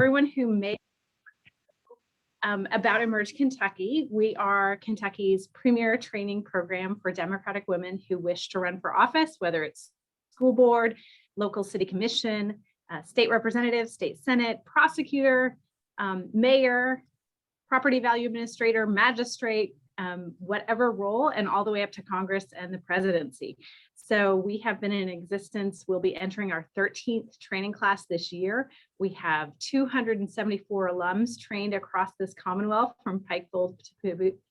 everyone who may about Emerge Kentucky. We are Kentucky's premier training program for Democratic women who wish to run for office, whether it's school board, local city commission, state representative, state senate, prosecutor, mayor, property value administrator, magistrate, whatever role, and all the way up to Congress and the presidency. So we have been in existence. We'll be entering our 13th training class this year. We have 274 alums trained across this Commonwealth from Pikeville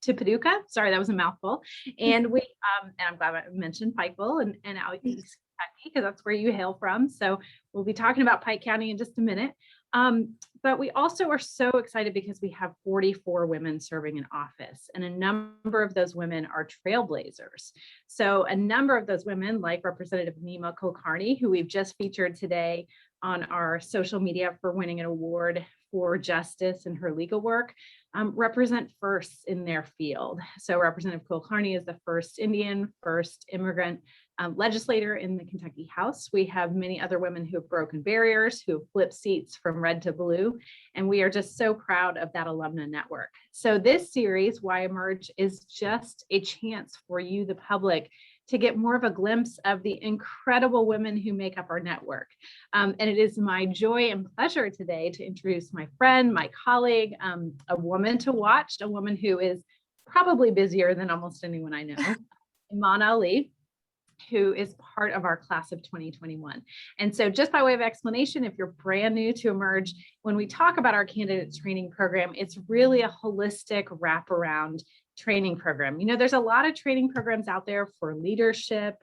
to Paducah. Sorry, that was a mouthful. And I'm glad I mentioned Pikeville and out East Kentucky, because that's where you hail from. So we'll be talking about Pike County in just a minute. But we also are so excited because we have 44 women serving in office, and a number of those women are trailblazers. So a number of those women, like Representative Nima Kulkarni, who we've just featured today on our social media for winning an award for justice in her legal work, represent firsts in their field. So Representative Kulkarni is the first Indian, first immigrant legislator in the Kentucky House. We have many other women who have broken barriers, who have flipped seats from red to blue, and we are just so proud of that alumna network. So this series, Why Emerge, is just a chance for you, the public, to get more of a glimpse of the incredible women who make up our network. And it is my joy and pleasure today to introduce my friend, my colleague, a woman to watch, a woman who is probably busier than almost anyone I know, Iman Ali, who is part of our class of 2021. And so just by way of explanation, if you're brand new to Emerge, when we talk about our candidate training program, it's really a holistic wraparound training program. You know, there's a lot of training programs out there for leadership,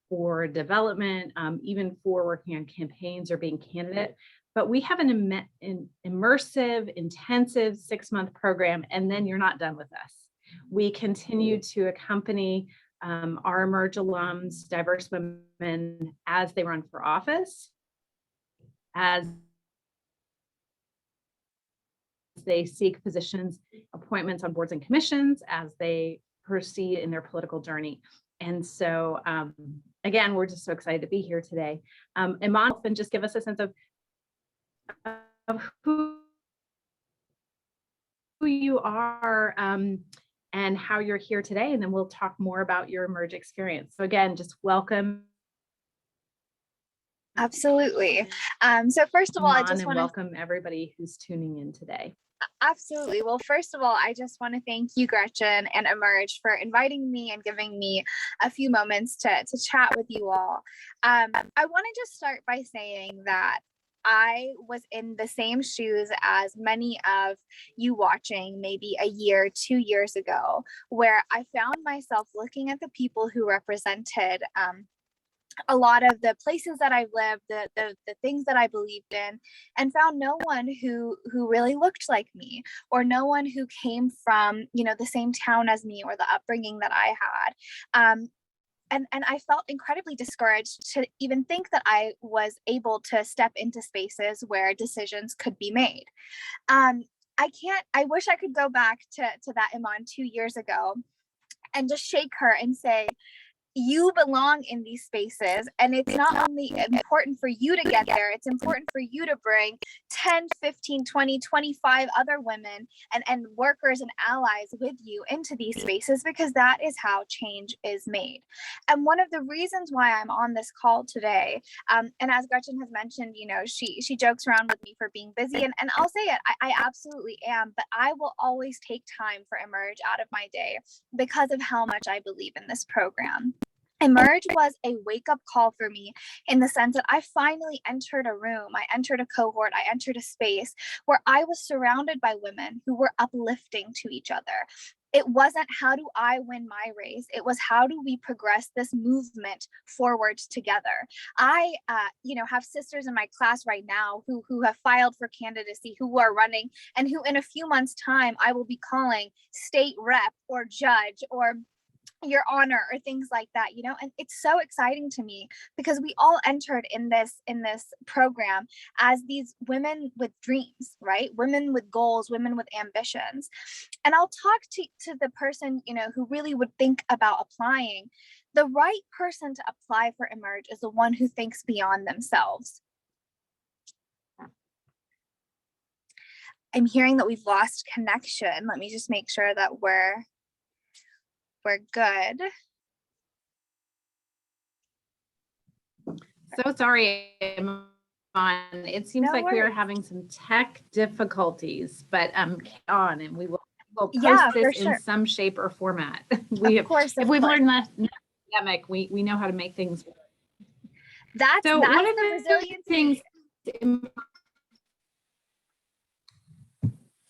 for development, even for working on campaigns or being candidate. But we have an immersive, intensive 6-month program, and then you're not done with us. We continue to accompany our Emerge alums, diverse women, as they run for office, as they seek positions, appointments on boards and commissions, as they proceed in their political journey. And so, again, we're just so excited to be here today. Iman, and just give us a sense of who you are, and how you're here today, and then we'll talk more about your Emerge experience. So again, just welcome. Absolutely. So first of all, I just want to welcome everybody who's tuning in today. Absolutely. Well, first of all, I just want to thank you, Gretchen, and Emerge for inviting me and giving me a few moments to chat with you all. I want to just start by saying that I was in the same shoes as many of you watching maybe a year, 2 years ago, where I found myself looking at the people who represented a lot of the places that I've lived, the things that I believed in, and found no one who really looked like me, or no one who came from, you know, the same town as me or the upbringing that I had. And I felt incredibly discouraged to even think that I was able to step into spaces where decisions could be made. I wish I could go back to that Iman 2 years ago and just shake her and say, you belong in these spaces, and it's not only important for you to get there, it's important for you to bring 10, 15, 20, 25 other women and workers and allies with you into these spaces, because that is how change is made. And one of the reasons why I'm on this call today, and as Gretchen has mentioned, you know, she jokes around with me for being busy, and I'll say it, I absolutely am, but I will always take time for Emerge out of my day because of how much I believe in this program. Emerge was a wake-up call for me in the sense that I finally entered a room, I entered a cohort, I entered a space where I was surrounded by women who were uplifting to each other. It wasn't how do I win my race, it was how do we progress this movement forward together. I have sisters in my class right now who have filed for candidacy, who are running, and who in a few months' time I will be calling state rep or judge or your honor or things like that, you know. And it's so exciting to me because we all entered in this program as these women with dreams, right? Women with goals, women with ambitions. And I'll talk to the person, you know, who really would think about applying. The right person to apply for Emerge is the one who thinks beyond themselves. I'm hearing that we've lost connection. Let me just make sure that we're good. So sorry, Iman. It seems No like we are worries. having some tech difficulties, but on, and we'll post Yeah, for this in sure. some shape or format. Of course, if we've learned that in the pandemic, we know how to make things work. That's So one of the the resilience things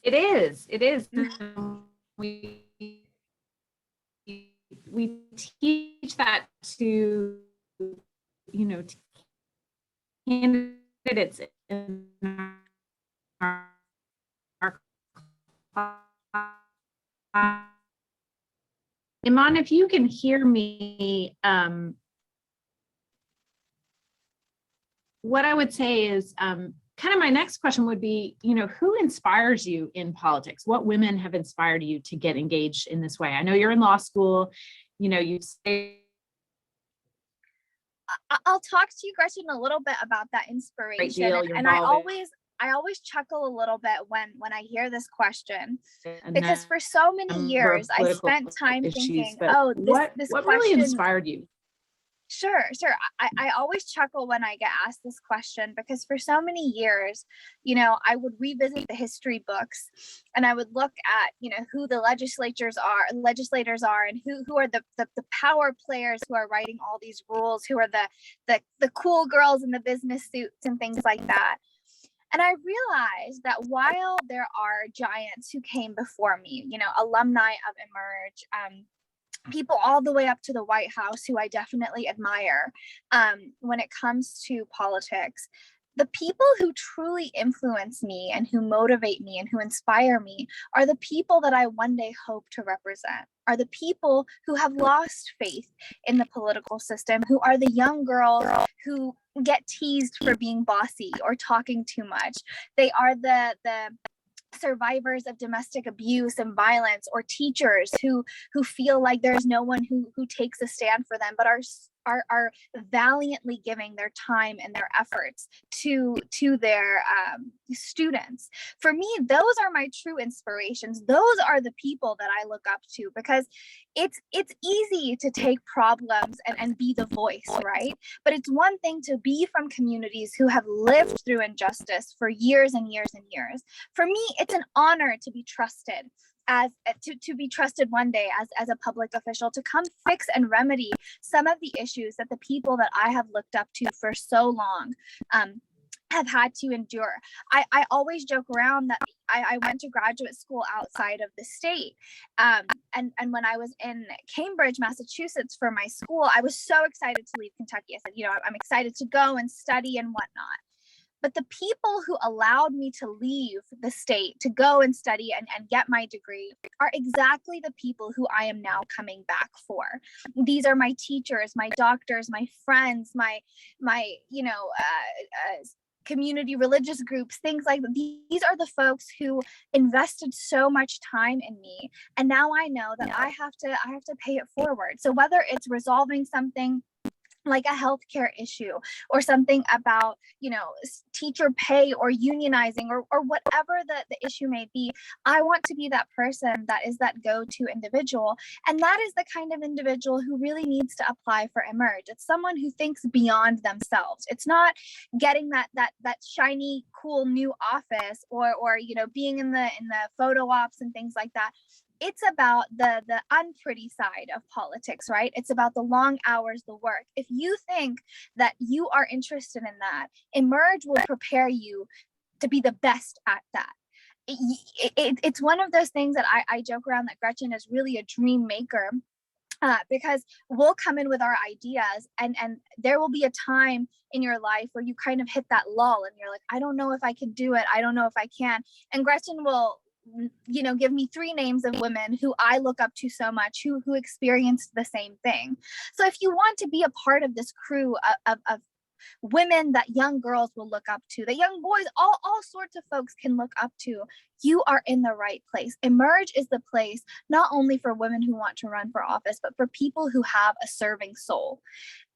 it is we teach that to to candidates in our class. Iman, if you can hear me, what I would say is kind of my next question would be, who inspires you in politics? What women have inspired you to get engaged in this way? I know you're in law school, you say. I'll talk to you, Gretchen, a little bit about that inspiration. Deal, and I always chuckle a little bit when I hear this question, because for so many years I spent time thinking, oh, this what question really inspired you? Sure. I always chuckle when I get asked this question, because for so many years, I would revisit the history books and I would look at, who the legislators are, and who are the power players who are writing all these rules, who are the cool girls in the business suits and things like that. And I realized that while there are giants who came before me, alumni of Emerge, people all the way up to the White House who I definitely admire when it comes to politics, the people who truly influence me and who motivate me and who inspire me are the people that I one day hope to represent, are the people who have lost faith in the political system, who are the young girls who get teased for being bossy or talking too much. They are the survivors of domestic abuse and violence, or teachers who feel like there's no one who takes a stand for them, but are valiantly giving their time and their efforts to their students. For me, those are my true inspirations. Those are the people that I look up to, because it's easy to take problems and be the voice, right? But it's one thing to be from communities who have lived through injustice for years and years and years. For me, it's an honor to be trusted to be trusted one day as a public official, to come fix and remedy some of the issues that the people that I have looked up to for so long have had to endure. I always joke around that I went to graduate school outside of the state. And when I was in Cambridge, Massachusetts for my school, I was so excited to leave Kentucky. I said, I'm excited to go and study and whatnot. But the people who allowed me to leave the state to go and study and get my degree are exactly the people who I am now coming back for. These are my teachers, my doctors, my friends, my community religious groups, things like that. These are the folks who invested so much time in me. And now I know that I have to pay it forward. So whether it's resolving something like a healthcare issue, or something about, teacher pay or unionizing, or whatever the issue may be, I want to be that person that is that go-to individual. And that is the kind of individual who really needs to apply for Emerge. It's someone who thinks beyond themselves. It's not getting that shiny, cool new office, or being in the photo ops and things like that. It's about the unpretty side of politics, right? It's about the long hours, the work. If you think that you are interested in that, Emerge will prepare you to be the best at that. It's one of those things that I joke around that Gretchen is really a dream maker. Because we'll come in with our ideas, and there will be a time in your life where you kind of hit that lull and you're like, I don't know if I can do it. I don't know if I can. And Gretchen will give me 3 names of women who I look up to so much, who experienced the same thing. So if you want to be a part of this crew of women that young girls will look up to, that young boys, all sorts of folks can look up to, you are in the right place. Emerge is the place not only for women who want to run for office, but for people who have a serving soul.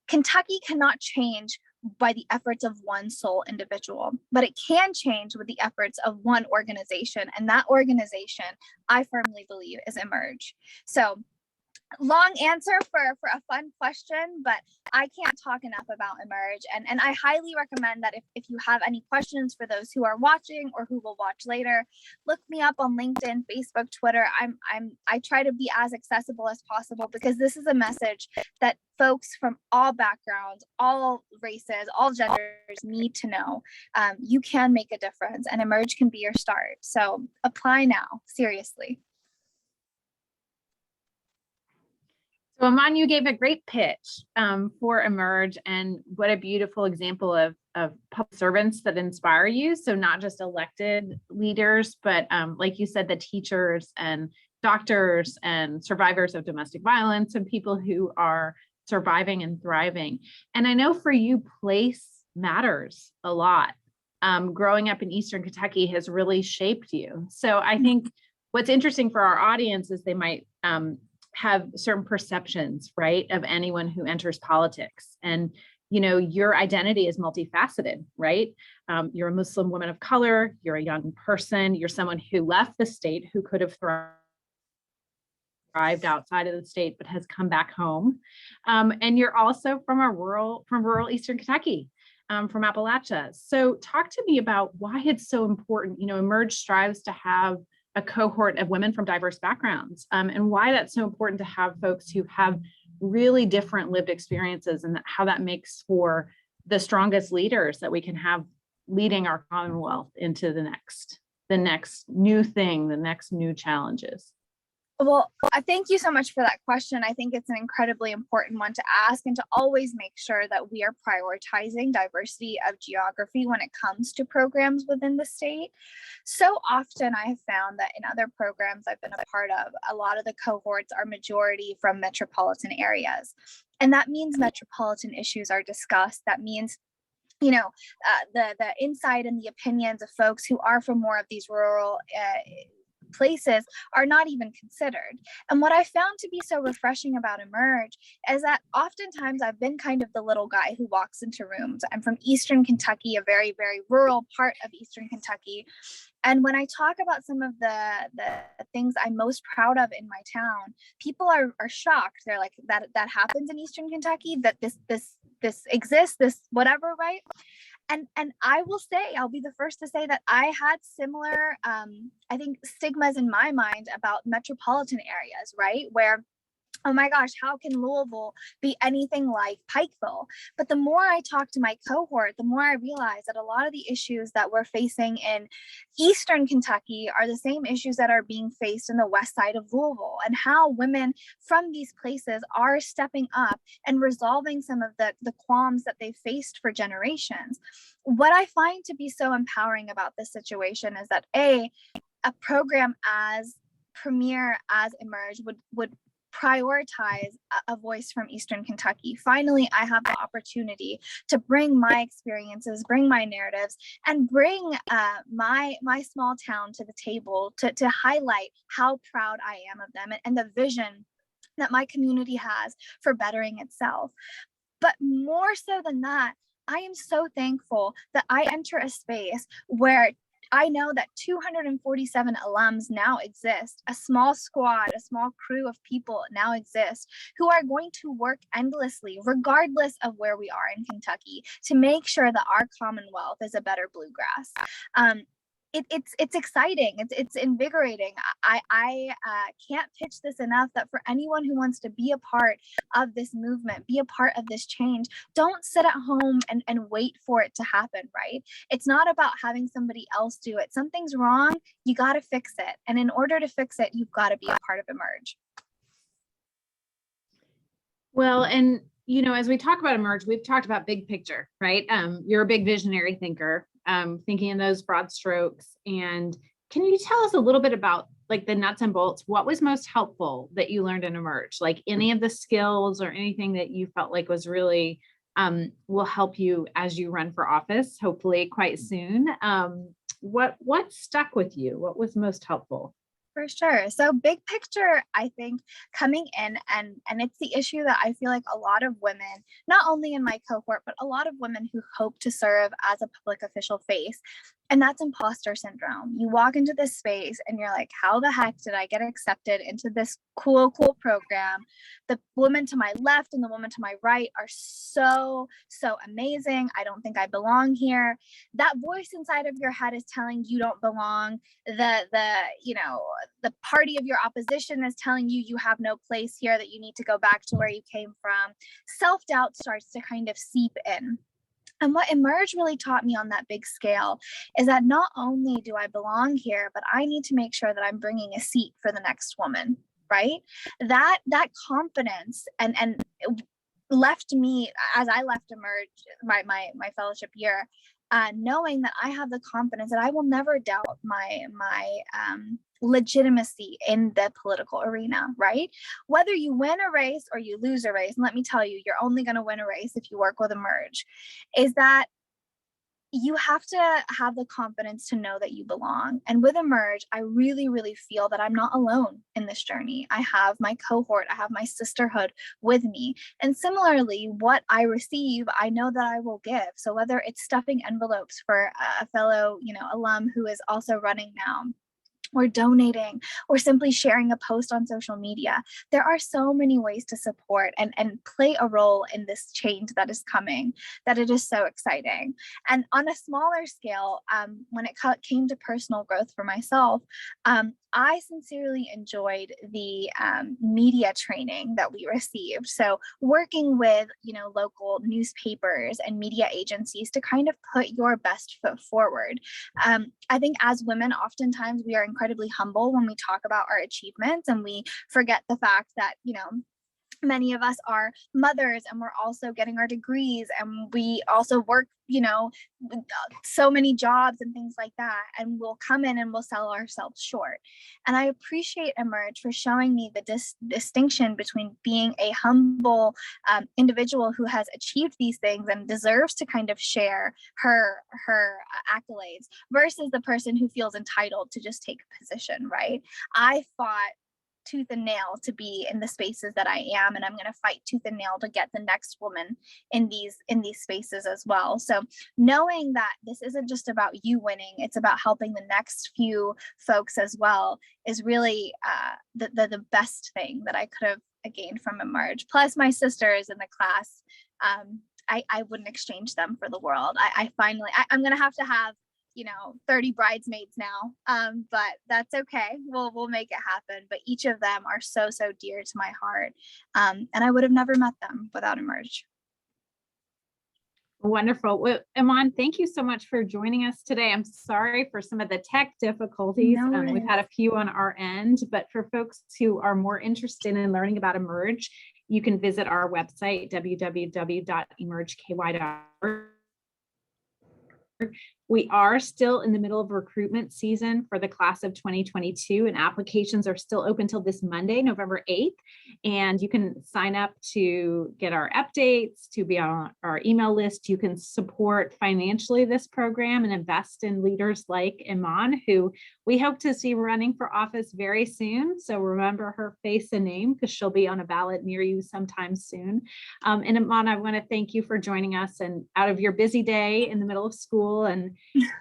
Kentucky cannot change by the efforts of one sole individual, but it can change with the efforts of one organization. And that organization, I firmly believe, is Emerge. So long answer for a fun question, but I can't talk enough about Emerge. And I highly recommend that if you have any questions for those who are watching or who will watch later, look me up on LinkedIn, Facebook, Twitter. I try to be as accessible as possible, because this is a message that folks from all backgrounds, all races, all genders need to know. You can make a difference, and Emerge can be your start. So apply now, seriously. So Iman, you gave a great pitch for Emerge, and what a beautiful example of public servants that inspire you. So not just elected leaders, but like you said, the teachers and doctors and survivors of domestic violence and people who are surviving and thriving. And I know for you, place matters a lot. Growing up in Eastern Kentucky has really shaped you. So I think what's interesting for our audience is they might have certain perceptions, right, of anyone who enters politics. And, you know, your identity is multifaceted, right? You're a Muslim woman of color, you're a young person, you're someone who left the state, who could have thrived outside of the state, but has come back home. And you're also from rural Eastern Kentucky, from Appalachia. So talk to me about why it's so important. You know, Emerge strives to have a cohort of women from diverse backgrounds, and why that's so important to have folks who have really different lived experiences, and how that makes for the strongest leaders that we can have leading our Commonwealth into the next new thing, the next new challenges. Well, I thank you so much for that question. I think it's an incredibly important one to ask, and to always make sure that we are prioritizing diversity of geography when it comes to programs within the state. So often I have found that in other programs I've been a part of, a lot of the cohorts are majority from metropolitan areas. And that means metropolitan issues are discussed. That means, you know, the insight and the opinions of folks who are from more of these rural places are not even considered. And what I found to be so refreshing about Emerge is that oftentimes I've been kind of the little guy who walks into rooms. I'm from Eastern Kentucky, a very, very rural part of Eastern Kentucky. And when I talk about some of the things I'm most proud of in my town, people are shocked. They're like, that happens in Eastern Kentucky, that this exists, this whatever, right? And I will say, I'll be the first to say that I had similar, I think, stigmas in my mind about metropolitan areas, right? Where, oh my gosh, how can Louisville be anything like Pikeville? But the more I talk to my cohort, the more I realize that a lot of the issues that we're facing in Eastern Kentucky are the same issues that are being faced in the west side of Louisville, and how women from these places are stepping up and resolving some of the qualms that they've faced for generations. What I find to be so empowering about this situation is that a program as premier as Emerge would prioritize a voice from Eastern Kentucky. Finally, I have the opportunity to bring my experiences, bring my narratives, and bring my small town to the table to highlight how proud I am of them, and the vision that my community has for bettering itself. But more so than that, I am so thankful that I enter a space where I know that 247 alums now exist. A small squad, a small crew of people now exist who are going to work endlessly, regardless of where we are in Kentucky, to make sure that our Commonwealth is a better bluegrass. It's exciting. It's invigorating. I can't pitch this enough, that for anyone who wants to be a part of this movement, be a part of this change, don't sit at home and wait for it to happen, right? It's not about having somebody else do it. Something's wrong, you got to fix it. And in order to fix it, you've got to be a part of Emerge. Well, and you know, as we talk about Emerge, we've talked about big picture, right? You're a big visionary thinker, thinking in those broad strokes. And can you tell us a little bit about like the nuts and bolts? What was most helpful that you learned in Emerge? Like any of the skills or anything that you felt like was really will help you as you run for office, hopefully quite soon. What stuck with you? What was most helpful? For sure. So big picture, I think coming in and it's the issue that I feel like a lot of women, not only in my cohort, but a lot of women who hope to serve as a public official face. And that's imposter syndrome. You walk into this space and you're like, how the heck did I get accepted into this cool program? The woman to my left and the woman to my right are so amazing. I don't think I belong here. That voice inside of your head is telling you don't belong. The party of your opposition is telling you you have no place here, that you need to go back to where you came from. Self-doubt starts to kind of seep in. And what Emerge really taught me on that big scale is that not only do I belong here, but I need to make sure that I'm bringing a seat for the next woman, right? That confidence and left me, as I left Emerge, my fellowship year, knowing that I have the confidence that I will never doubt my legitimacy in the political arena, right? Whether you win a race or you lose a race, and let me tell you, you're only going to win a race if you work with Emerge, is that you have to have the confidence to know that you belong. And with Emerge, I really feel that I'm not alone in this journey. I have my cohort, I have my sisterhood with me. And similarly, what I receive, I know that I will give. So whether it's stuffing envelopes for a fellow, alum who is also running now, or donating, or simply sharing a post on social media. There are so many ways to support and play a role in this change that is coming, that it is so exciting. And on a smaller scale, when it came to personal growth for myself, I sincerely enjoyed the media training that we received. So working with, local newspapers and media agencies to kind of put your best foot forward. I think as women, oftentimes we are incredibly humble when we talk about our achievements, and we forget the fact that, many of us are mothers and we're also getting our degrees, and we also work, so many jobs and things like that. And we'll come in and we'll sell ourselves short. And I appreciate Emerge for showing me the distinction between being a humble individual who has achieved these things and deserves to kind of share her accolades, versus the person who feels entitled to just take a position, right? I fought tooth and nail to be in the spaces that I am, and I'm going to fight tooth and nail to get the next woman in these spaces as well. So knowing that this isn't just about you winning, it's about helping the next few folks as well, is really the best thing that I could have gained from Emerge. Plus my sisters in the class, I wouldn't exchange them for the world. I'm going to have 30 bridesmaids now, but that's okay. We'll make it happen. But each of them are so dear to my heart, and I would have never met them without Emerge. Wonderful. Well, Iman, thank you so much for joining us today. I'm sorry for some of the tech difficulties. No worries. We've had a few on our end, but for folks who are more interested in learning about Emerge, you can visit our website, www.emergeky.org. We are still in the middle of recruitment season for the class of 2022, and applications are still open till this Monday, November 8th. And you can sign up to get our updates, to be on our email list. You can support financially this program and invest in leaders like Iman, who we hope to see running for office very soon. So remember her face and name, because she'll be on a ballot near you sometime soon. And Iman, I want to thank you for joining us, and out of your busy day in the middle of school and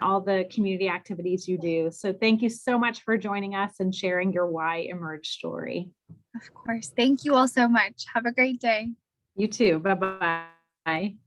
all the community activities you do. So thank you so much for joining us and sharing your Why Emerge story. Of course. Thank you all so much. Have a great day. You too. Bye-bye.